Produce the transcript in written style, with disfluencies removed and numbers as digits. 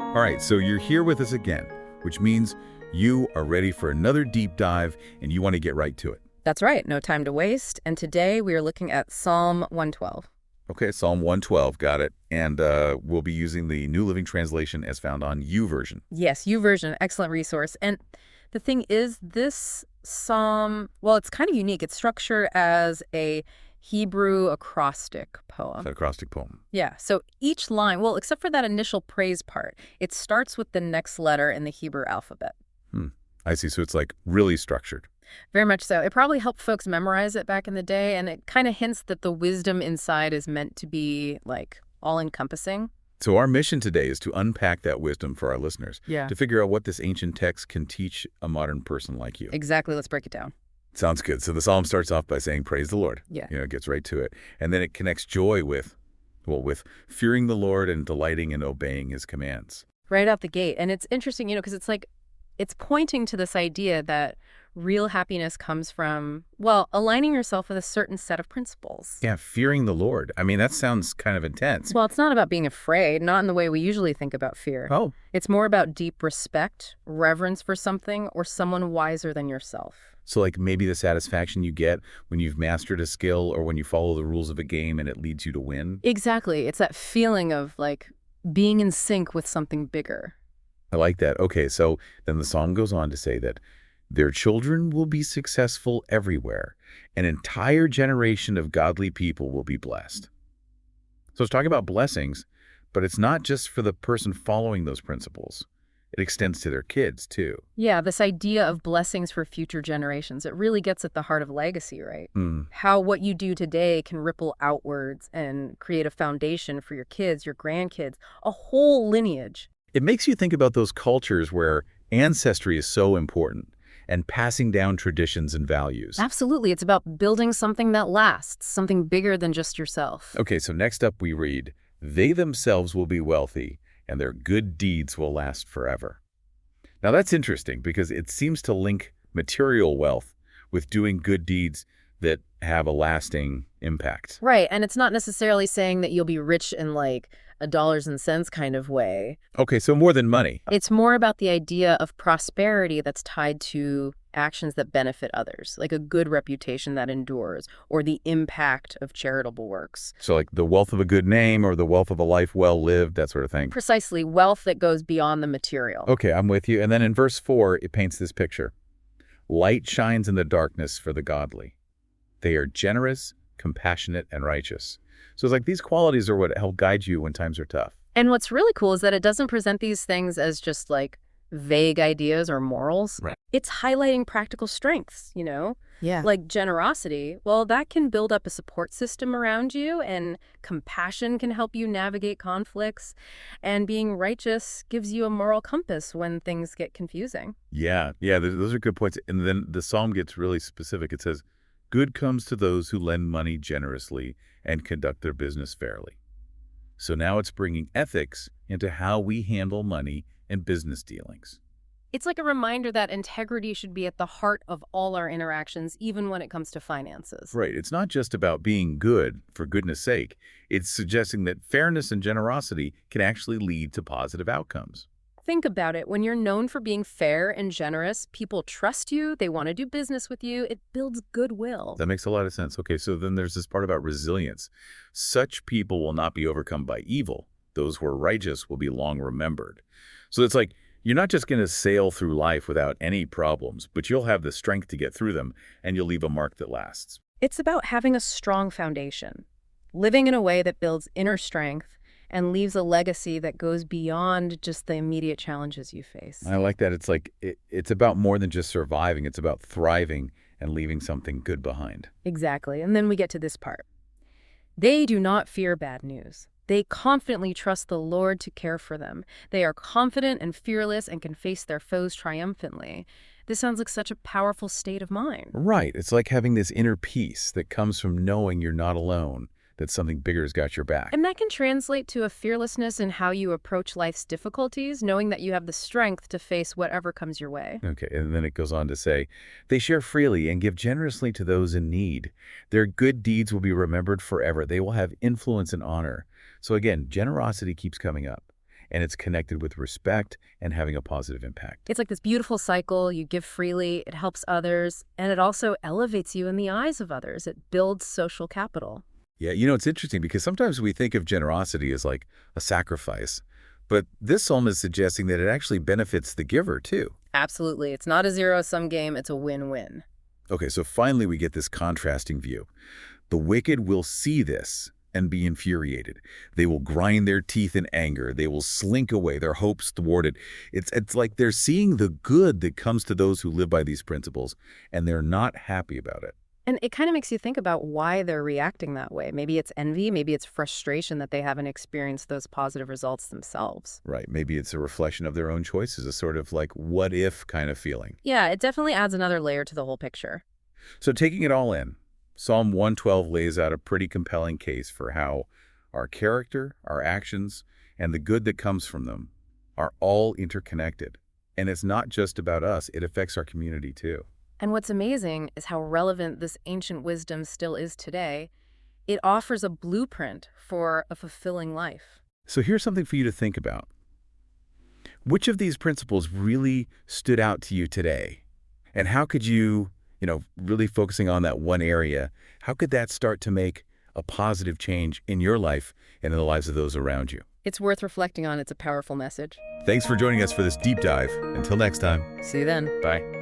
All right, so you're here with us again, which means you are ready for another deep dive and you want to get right to it. That's right, no time to waste. And today we are looking at Psalm 112. Okay, Psalm 112, got it. And we'll be using the New Living Translation as found on YouVersion. Yes, YouVersion, excellent resource. And the thing is, this psalm, well, it's kind of unique. It's structured as a Hebrew acrostic poem. Acrostic poem. Yeah, so each line, well, except for that initial praise part, it starts with the next letter in the Hebrew alphabet. I see, so it's like really structured. Very much so. It probably helped folks memorize it back in the day, and it kind of hints that the wisdom inside is meant to be, like, all-encompassing. So our mission today is to unpack that wisdom for our listeners, Yeah. to figure out what this ancient text can teach a modern person like you. Exactly. Let's break it down. Sounds good. So the psalm starts off by saying, praise the Lord. Yeah. It gets right to it. And then it connects joy with fearing the Lord and delighting in obeying his commands. Right out the gate. And it's interesting, because it's pointing to this idea that real happiness comes from, well, aligning yourself with a certain set of principles. Yeah, fearing the Lord. I mean, that sounds kind of intense. Well, it's not about being afraid, not in the way we usually think about fear. Oh. It's more about deep respect, reverence for something, or someone wiser than yourself. So like maybe the satisfaction you get when you've mastered a skill or when you follow the rules of a game and it leads you to win. Exactly. It's that feeling of, like, being in sync with something bigger. I like that. Okay, so then the psalm goes on to say that their children will be successful everywhere. An entire generation of godly people will be blessed. So it's talking about blessings, but it's not just for the person following those principles. It extends to their kids, too. Yeah, this idea of blessings for future generations, it really gets at the heart of legacy, right? How what you do today can ripple outwards and create a foundation for your kids, your grandkids, a whole lineage. It makes you think about those cultures where ancestry is so important and passing down traditions and values. Absolutely. It's about building something that lasts, something bigger than just yourself. Okay, so next up we read, they themselves will be wealthy and their good deeds will last forever. Now that's interesting because it seems to link material wealth with doing good deeds that have a lasting impact. Right, and it's not necessarily saying that you'll be rich in, like, a dollars and cents kind of way. Okay, so more than money. It's more about the idea of prosperity that's tied to actions that benefit others, like a good reputation that endures, or the impact of charitable works. So like the wealth of a good name or the wealth of a life well lived, that sort of thing. Precisely, wealth that goes beyond the material. Okay, I'm with you. And then in verse 4, it paints this picture. Light shines in the darkness for the godly. They are generous, compassionate, and righteous. So it's like these qualities are what help guide you when times are tough. And what's really cool is that it doesn't present these things as just, like, vague ideas or morals. Right. It's highlighting practical strengths, Yeah. Like generosity, well, that can build up a support system around you, and compassion can help you navigate conflicts, and being righteous gives you a moral compass when things get confusing. Yeah, those are good points. And then the psalm gets really specific. It says, good comes to those who lend money generously and conduct their business fairly. So now it's bringing ethics into how we handle money and business dealings. It's like a reminder that integrity should be at the heart of all our interactions, even when it comes to finances. Right. It's not just about being good for goodness sake. It's suggesting that fairness and generosity can actually lead to positive outcomes. Think about it. When you're known for being fair and generous, people trust you, they want to do business with you, it builds goodwill. That makes a lot of sense. Okay, so then there's this part about resilience. Such people will not be overcome by evil. Those who are righteous will be long remembered. So it's like, you're not just going to sail through life without any problems, but you'll have the strength to get through them, and you'll leave a mark that lasts. It's about having a strong foundation, living in a way that builds inner strength and leaves a legacy that goes beyond just the immediate challenges you face. I like that. It's like it's about more than just surviving. It's about thriving and leaving something good behind. Exactly. And then we get to this part. They do not fear bad news. They confidently trust the Lord to care for them. They are confident and fearless and can face their foes triumphantly. This sounds like such a powerful state of mind. Right. It's like having this inner peace that comes from knowing you're not alone, that something bigger has got your back. And that can translate to a fearlessness in how you approach life's difficulties, knowing that you have the strength to face whatever comes your way. Okay, and then it goes on to say, they share freely and give generously to those in need. Their good deeds will be remembered forever. They will have influence and honor. So again, generosity keeps coming up. and it's connected with respect and having a positive impact. It's like this beautiful cycle. You give freely, it helps others, and it also elevates you in the eyes of others. It builds social capital. Yeah, it's interesting because sometimes we think of generosity as like a sacrifice, but this psalm is suggesting that it actually benefits the giver too. Absolutely. It's not a zero-sum game, it's a win-win. Okay, so finally we get this contrasting view. The wicked will see this and be infuriated. They will grind their teeth in anger. They will slink away, their hopes thwarted. It's like they're seeing the good that comes to those who live by these principles, and they're not happy about it. And it kind of makes you think about why they're reacting that way. Maybe it's envy, maybe it's frustration that they haven't experienced those positive results themselves. Right, maybe it's a reflection of their own choices, a sort of like what if kind of feeling. Yeah, it definitely adds another layer to the whole picture. So taking it all in, Psalm 112 lays out a pretty compelling case for how our character, our actions, and the good that comes from them are all interconnected. And it's not just about us, it affects our community too. And what's amazing is how relevant this ancient wisdom still is today. It offers a blueprint for a fulfilling life. So here's something for you to think about. Which of these principles really stood out to you today? And how could you, really focusing on that one area, how could that start to make a positive change in your life and in the lives of those around you? It's worth reflecting on. It's a powerful message. Thanks for joining us for this deep dive. Until next time. See you then. Bye.